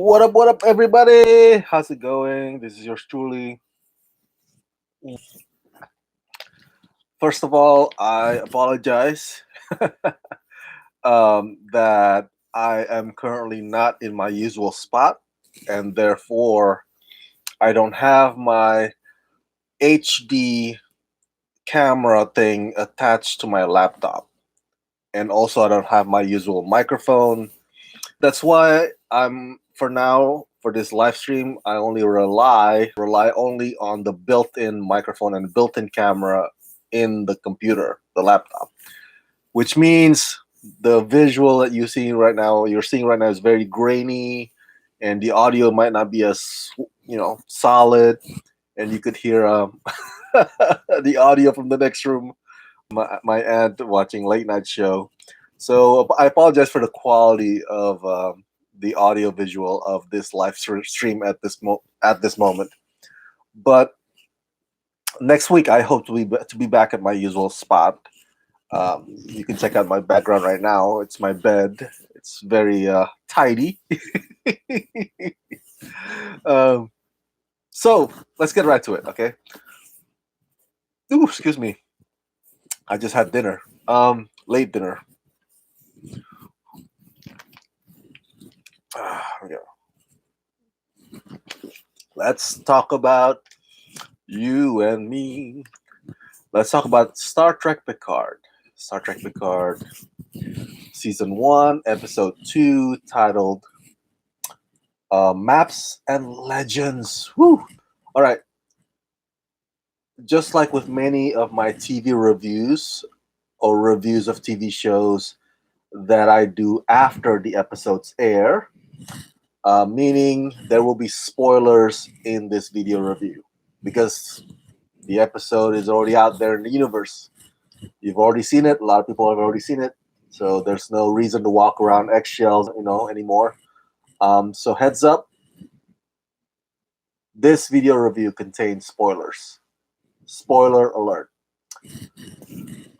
What up, everybody? How's it going? This is yours truly. First of all, I apologize that I am currently not in my usual spot, and therefore I don't have my HD camera thing attached to my laptop, and also I don't have my usual microphone. That's why for now for this live stream I only rely only on the built-in microphone and built-in camera in the computer, the laptop, which means the visual that you're seeing right now is very grainy, and the audio might not be as solid, and you could hear the audio from the next room, my aunt watching late night show. So I apologize for the quality of the audio visual of this stream at this moment. But next week I hope to be back at my usual spot. You can check out my background right now. It's my bed. It's very tidy. um, so let's get right to it. Okay. Ooh, excuse me. I just had dinner. Late dinner. Here we go. Let's talk about you and me. Let's talk about Star Trek Picard. Star Trek Picard, Season 1, Episode 2, titled Maps and Legends. Woo! All right. Just like with many of my TV reviews or reviews of TV shows that I do after the episodes air, meaning there will be spoilers in this video review because the episode is already out there in the universe. You've already seen it. A lot of people have already seen it. So there's no reason to walk around eggshells, anymore. So heads up, this video review contains spoilers. Spoiler alert.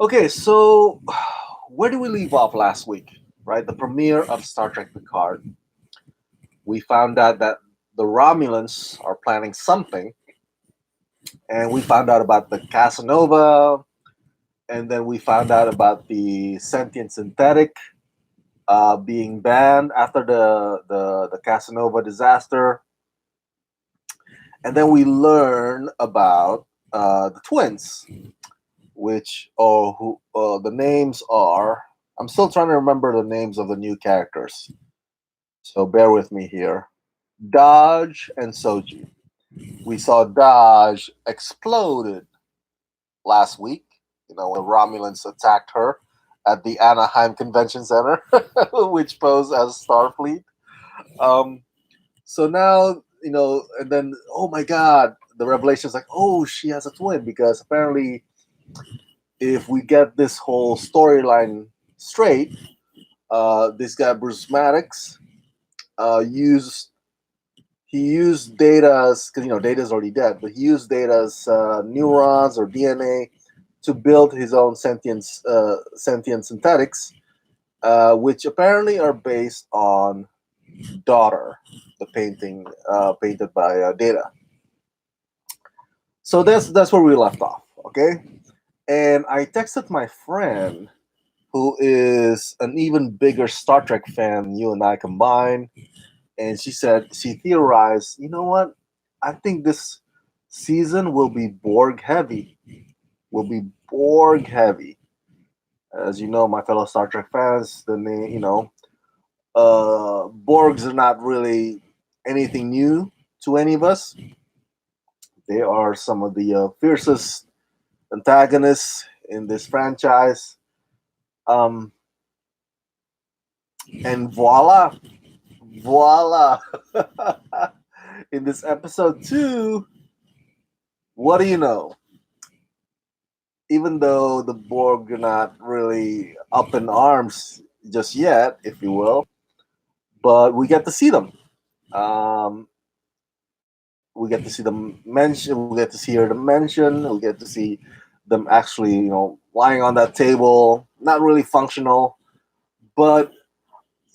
Okay, so where do we leave off last week? Right, the premiere of Star Trek Picard. We found out that the Romulans are planning something, and we found out about the Casanova, and then we found out about the sentient synthetic being banned after the Casanova disaster, and then we learn about the twins, which who the names are. I'm still trying to remember the names of the new characters, so bear with me here. Dodge and Soji. We saw Dodge exploded last week. When the Romulans attacked her at the Anaheim Convention Center, which posed as Starfleet. Um, so now, and then, oh my God, the revelation is like, oh, she has a twin, because apparently, if we get this whole storyline straight, this guy Bruce Maddox used Data's, because Data's already dead, but he used Data's neurons or DNA to build his own sentient synthetics, which apparently are based on Daughter, the painting painted by Data. So that's where we left off, okay? And I texted my friend, who is an even bigger Star Trek fan than you and I combined, and she theorized, you know what? I think this season will be Borg heavy. Will be Borg heavy. As you know, my fellow Star Trek fans, Borgs are not really anything new to any of us. They are some of the fiercest antagonists in this franchise. Um, and voila. In this episode 2, what do you know? Even though the Borg are not really up in arms just yet, if you will, but we get to see them. Um, we get to see them mention. We get to hear them mention. We get to see them actually, lying on that table, not really functional, but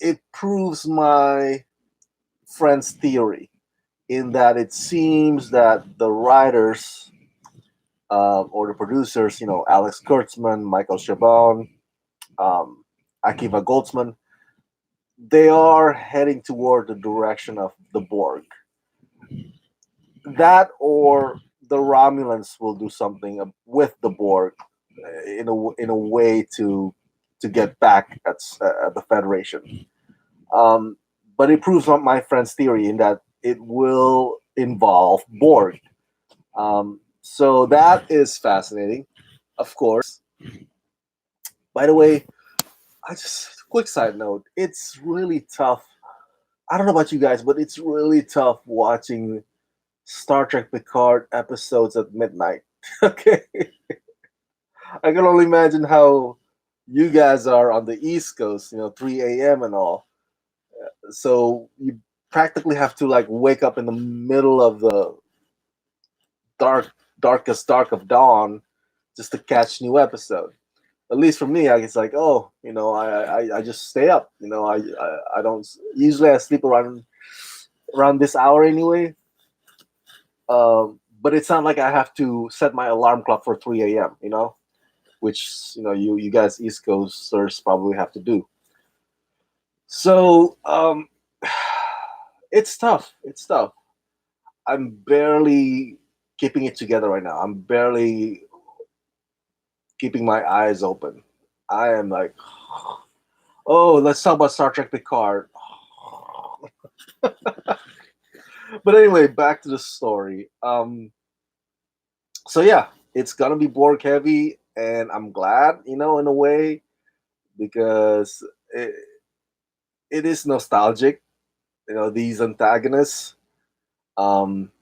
it proves my friend's theory, in that it seems that the writers or the producers, Alex Kurtzman, Michael Chabon, um, Akiva Goldsman, they are heading toward the direction of the Borg. That or the Romulans will do something with the Borg in a way to get back at the Federation. Um, but it proves my friend's theory in that it will involve Borg. So that is fascinating, of course. By the way, I just quick side note: it's really tough. I don't know about you guys, but it's really tough watching Star Trek Picard episodes at midnight. Okay, I can only imagine how you guys are on the East Coast. 3 a.m. and all. So you practically have to like wake up in the middle of the darkest dark of dawn just to catch new episode. At least for me, it's like, oh, I just stay up. I don't usually I sleep around this hour anyway. But it's not like I have to set my alarm clock for 3 a.m. Which you guys East Coasters probably have to do. So it's tough. It's tough. I'm barely keeping it together right now. I'm barely keeping my eyes open. I am like, oh, let's talk about Star Trek Picard. But anyway, back to the story. So yeah, it's gonna be Borg heavy, and I'm glad, in a way, because it is nostalgic. These antagonists. Um,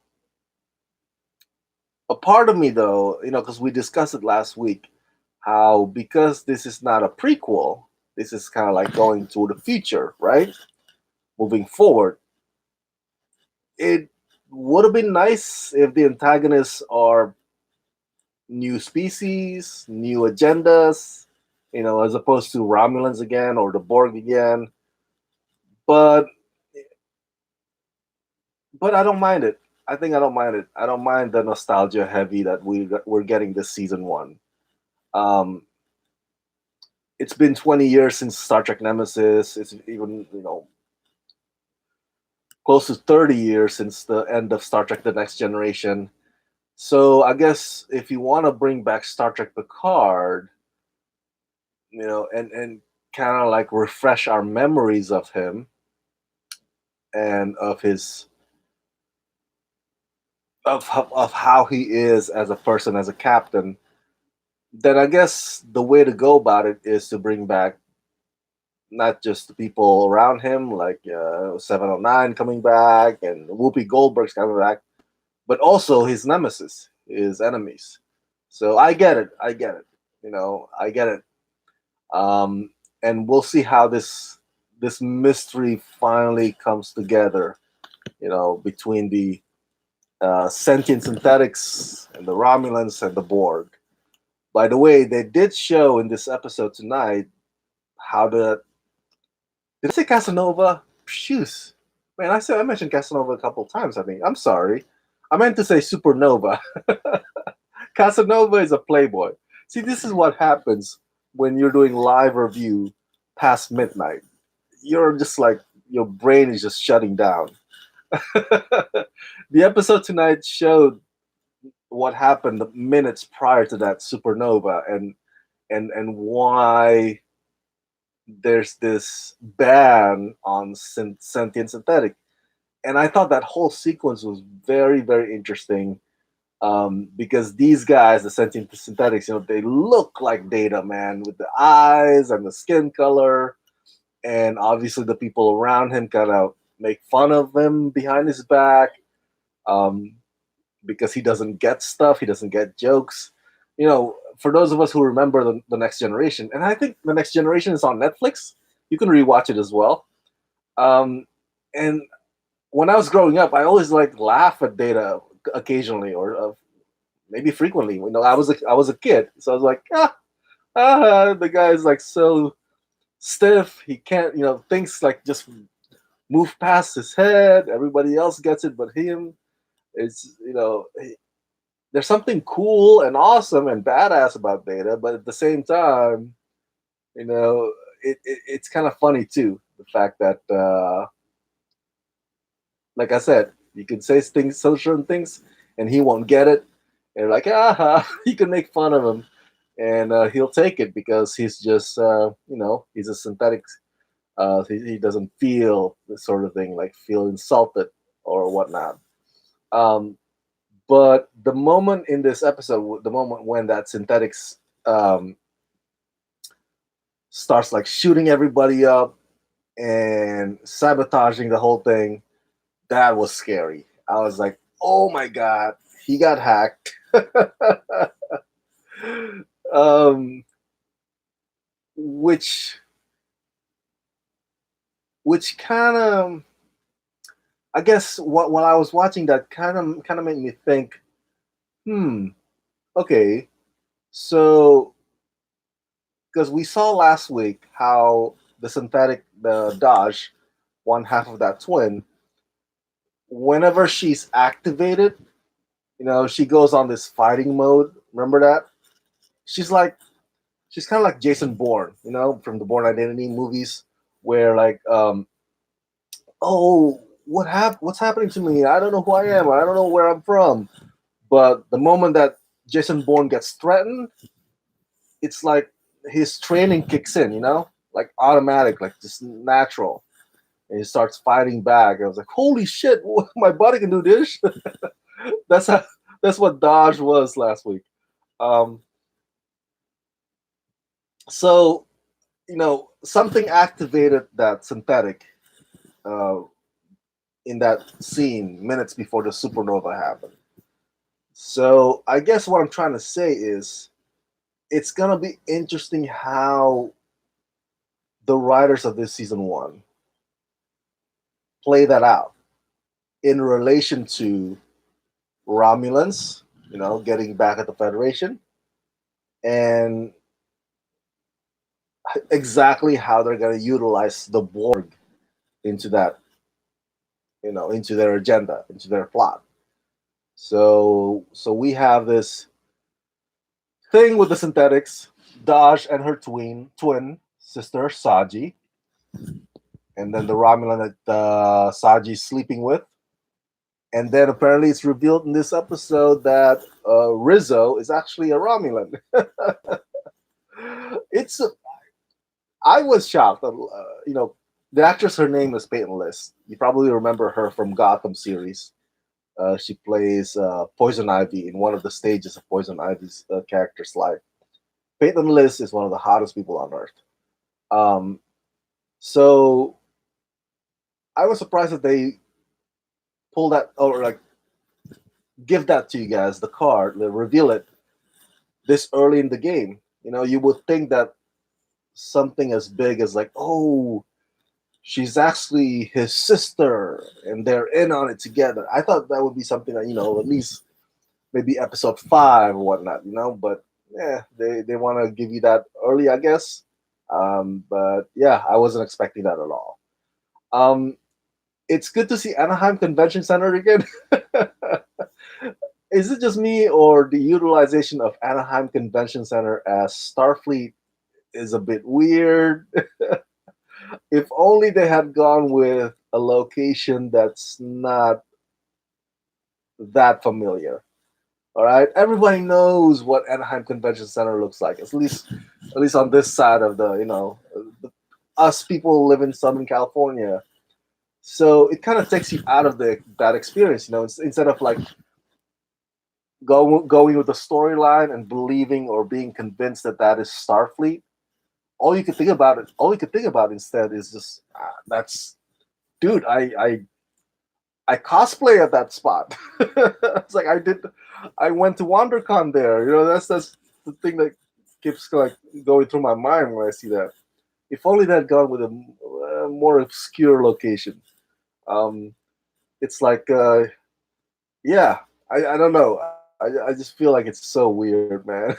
a part of me, though, because we discussed it last week, how because this is not a prequel, this is kind of like going to the future, right? Moving forward, it would have been nice if the antagonists are new species, new agendas, as opposed to Romulans again or the Borg again. But I don't mind it. I think I don't mind it. I don't mind the nostalgia heavy that we're getting this season one. Um, it's been 20 years since Star Trek Nemesis. It's even close to 30 years since the end of Star Trek: The Next Generation. So I guess if you want to bring back Star Trek Picard, and kind of like refresh our memories of him and of his of how he is as a person, as a captain, then I guess the way to go about it is to bring back not just the people around him, like 709 coming back and Whoopi Goldberg's coming back, but also his nemesis, his enemies. So I get it. I get it. I get it. Um, and we'll see how this mystery finally comes together. Between the sentient synthetics and the Romulans and the Borg. By the way, they did show in this episode tonight how the did I say Casanova? Shoes. Man, I mentioned Casanova a couple times, I think. I'm sorry. I meant to say Supernova. Casanova is a playboy. See, this is what happens when you're doing live review past midnight. You're just like your brain is just shutting down. The episode tonight showed what happened minutes prior to that supernova, and why there's this ban on sentient synthetic. And I thought that whole sequence was very, very interesting, because these guys, the sentient synthetics, they look like Data, man, with the eyes and the skin color. And obviously, the people around him kind of make fun of him behind his back, um, because he doesn't get stuff, he doesn't get jokes. For those of us who remember the Next Generation, and I think the Next Generation is on Netflix, you can rewatch it as well. Um, and when I was growing up, I always like laugh at Data occasionally, or maybe frequently. I was a kid, so I was like, the guy is like so stiff. He can't, things like just move past his head. Everybody else gets it, but him. It's there's something cool and awesome and badass about Data, but at the same time, you know, it's kind of funny too. The fact that, like I said, you can say things, certain things, and he won't get it. And like, aha, you can make fun of him, and he'll take it because he's just, he's a synthetic. He doesn't feel this sort of thing, like feel insulted or whatnot. Um, but the moment in this episode, the moment when that synthetics um, starts like shooting everybody up and sabotaging the whole thing, that was scary. I was like, oh my god, he got hacked. um, which which kind of, I guess, while I was watching that, kind of made me think, hmm, okay, so because we saw last week how the synthetic, the Dodge, one half of that twin, whenever she's activated, she goes on this fighting mode. Remember that? She's like, she's kind of like Jason Bourne, from the Bourne Identity movies, where like, oh, what's happening to me? I don't know who I am. I don't know where I'm from. But the moment that Jason Bourne gets threatened, it's like his training kicks in, like automatic, like just natural, and he starts fighting back. I was like, holy shit, my body can do this. that's how, that's what Dodge was last week. Um, so something activated that synthetic uh, in that scene minutes before the supernova happened. So I guess what I'm trying to say is it's gonna be interesting how the writers of this season one play that out in relation to Romulans, getting back at the Federation, and exactly how they're gonna utilize the Borg into that, into their agenda, into their plot. So we have this thing with the synthetics, Dash and her twin sister Saji, and then the Romulan that Saji's sleeping with. And then apparently it's revealed in this episode that Rizzo is actually a Romulan. it's I was shocked. The actress, her name is Peyton List. You probably remember her from Gotham series. She plays Poison Ivy in one of the stages of Poison Ivy's character's life. Peyton List is one of the hottest people on earth. Um, so I was surprised that they pull that, or like give that to you guys, the card, they reveal it this early in the game. You would think that something as big as like, oh, she's actually his sister and they're in on it together. I thought that would be something that, at least maybe episode 5 or whatnot, but yeah, they want to give you that early, I guess. But yeah, I wasn't expecting that at all. Um, it's good to see Anaheim Convention Center again. Is it just me, or the utilization of Anaheim Convention Center as Starfleet is a bit weird? If only they had gone with a location that's not that familiar. All right, everybody knows what Anaheim Convention Center looks like. At least on this side of the, us people who live in Southern California. So it kind of takes you out of that experience. Instead of like going with the storyline and believing or being convinced that that is Starfleet. All you could think about instead is just that's, dude. I cosplay at that spot. It's like I went to WonderCon there. That's the thing that keeps like going through my mind when I see that. If only that gone with a more obscure location. Um, it's like, yeah, I don't know. I just feel like it's so weird, man.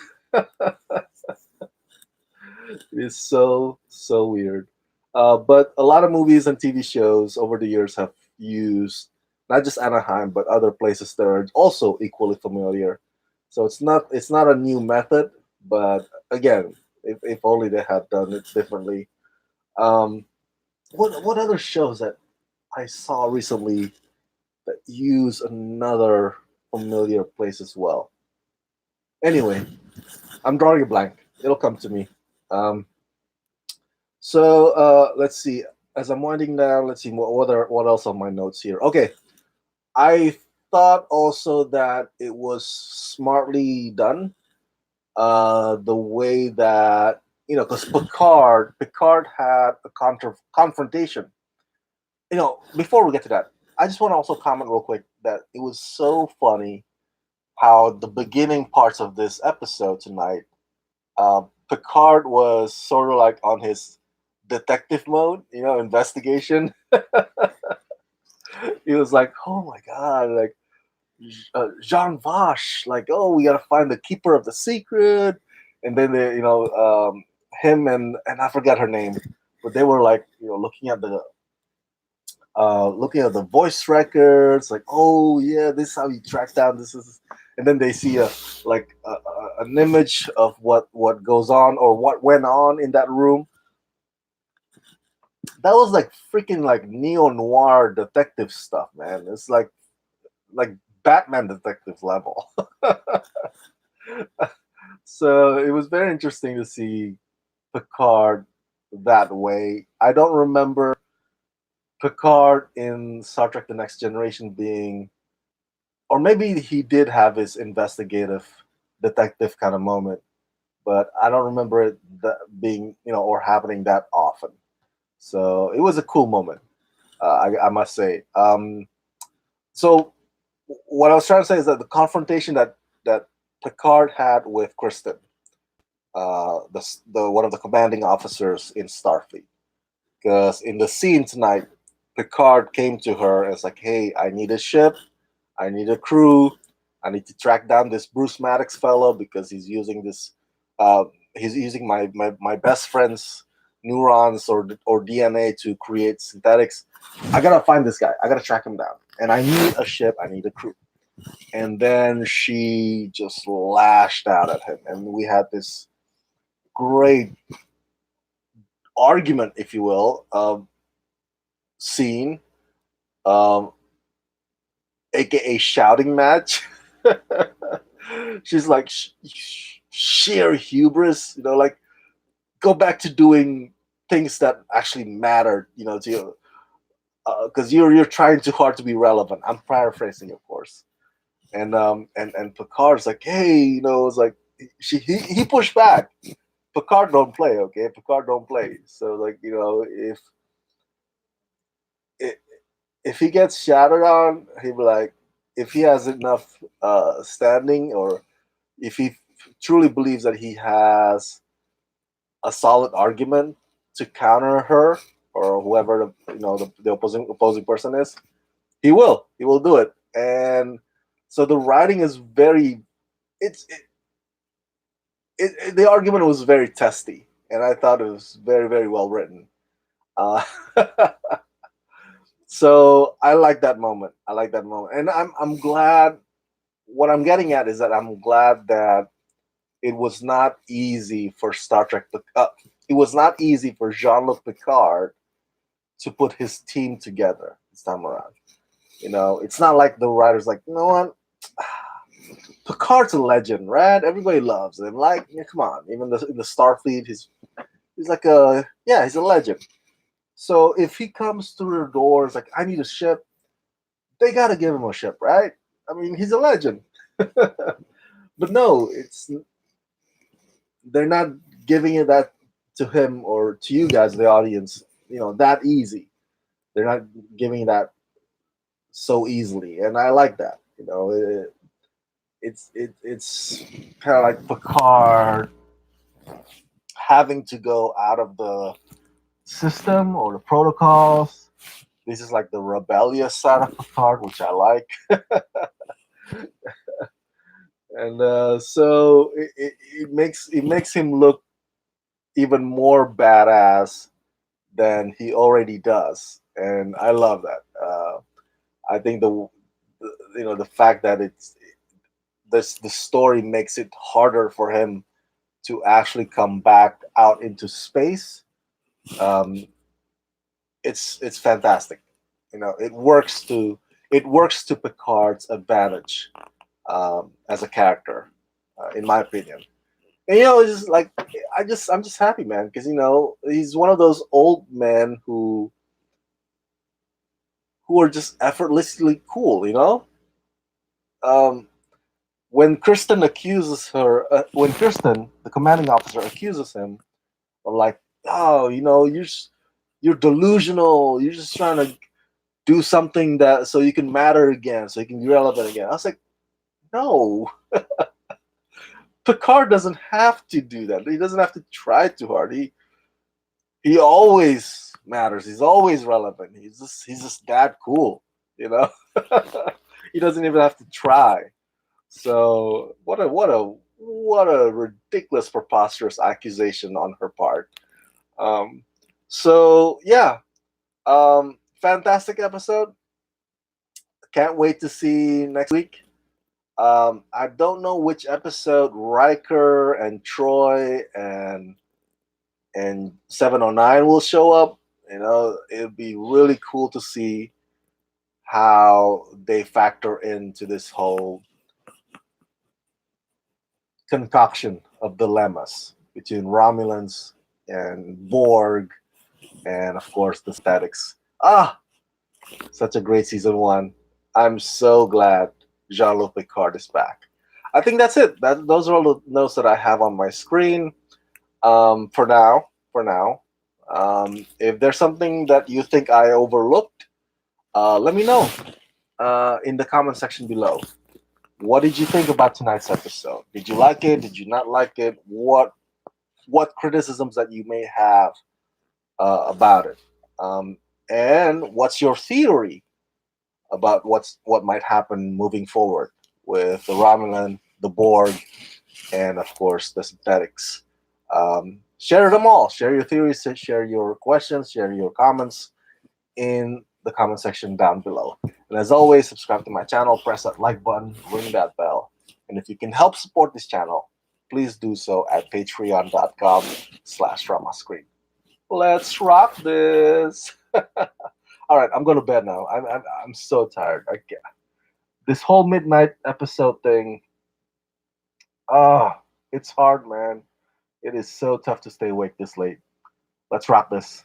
It's so weird. But a lot of movies and TV shows over the years have used not just Anaheim, but other places that are also equally familiar. So it's not a new method, but again, if only they had done it differently. Um, what other shows that I saw recently that use another familiar place as well? Anyway, I'm drawing a blank. It'll come to me. Um, let's see. As I'm winding down, let's see what else on my notes here. Okay, I thought also that it was smartly done. The way that because Picard had a confrontation. Before we get to that, I just want to also comment real quick that it was so funny how the beginning parts of this episode tonight, Picard was sort of like on his detective mode, investigation. He was like, "Oh my god, like Jean Vache, like, oh, we gotta find the keeper of the secret," and then him and I forgot her name, but they were like, looking at the voice records, like, oh yeah, this is how you track down this is, and then they see an image of what goes on or what went on in that room. That was like freaking like neo noir detective stuff, man. It's like Batman detective level. So it was very interesting to see Picard that way. I don't remember Picard in Star Trek: The Next Generation being, or maybe he did have his investigative detective kind of moment, but I don't remember it being, or happening that often. So it was a cool moment, I must say. So what I was trying to say is that the confrontation that Picard had with Kristen, the one of the commanding officers in Starfleet, because in the scene tonight, Picard came to her and was like, "Hey, I need a ship, I need a crew, I need to track down this Bruce Maddox fellow because he's using this, he's using my best friend's neurons or DNA to create synthetics. I gotta find this guy. I gotta track him down, and I need a ship. I need a crew." And then she just lashed out at him, and we had this great argument, if you will, scene, um, aka shouting match. She's like sheer hubris, like go back to doing things that actually matter, to you, because you're trying too hard to be relevant. I'm paraphrasing, of course. And Picard's like, hey, it's like he pushed back. Picard don't play, okay? Picard don't play. So like, if if he gets shouted on, he'll be like, if he has enough standing, or if he truly believes that he has a solid argument to counter her or whoever the opposing person is, he will do it. And so the writing is very it's the argument was very testy, and I thought it was very very well written. Uh, so I like that moment. I like that moment, and I'm glad. What I'm getting at is that I'm glad that it was not easy for Star Trek. It was not easy for Jean-Luc Picard to put his team together this time around. It's not like the writers like, you know what, Picard's a legend, right? Everybody loves him. Like, yeah, come on, even in the Starfleet, he's like he's a legend. So if he comes through the doors like, I need a ship, they gotta give him a ship, right? I mean, he's a legend. But no, they're not giving it that to him or to you guys, the audience, that easy. They're not giving that so easily, and I like that. It's kind of like Picard having to go out of the system or the protocols. This is like the rebellious side of Picard, which I like, and so it makes him look even more badass than he already does, and I love that. I think the fact that the story makes it harder for him to actually come back out into space. Um, it's fantastic. It works to Picard's advantage as a character, in my opinion. And it's just like I'm just happy, man, because he's one of those old men who are just effortlessly cool. Um, when Kristen, the commanding officer, accuses him of like, oh, you're delusional. You're just trying to do something that so you can matter again, so you can be relevant again. I was like, no, Picard doesn't have to do that. He doesn't have to try too hard. He always matters. He's always relevant. He's just that cool, you know. He doesn't even have to try. So what a ridiculous, preposterous accusation on her part. Um, so yeah, fantastic episode. Can't wait to see next week. I don't know which episode Riker and Troy and 709 will show up. It'd be really cool to see how they factor into this whole concoction of dilemmas between Romulans and Borg, and of course the statics. Such a great season one. I'm so glad Jean-Luc Picard is back. I think that's it. Those are all the notes that I have on my screen. For now, if there's something that you think I overlooked, let me know in the comment section below. What did you think about tonight's episode? Did you like it? Did you not like it? What criticisms that you may have about it? Um, and what's your theory about what might happen moving forward with the Romulan, the Borg, and of course the synthetics? Share them all. Share your theories. Share your questions. Share your comments in the comment section down below. And as always, subscribe to my channel, press that like button, ring that bell. And if you can help support this channel, please do so at patreon.com/dramascreen. Let's rock this. All right, I'm going to bed now. I'm so tired. This whole midnight episode thing, it's hard, man. It is so tough to stay awake this late. Let's rock this.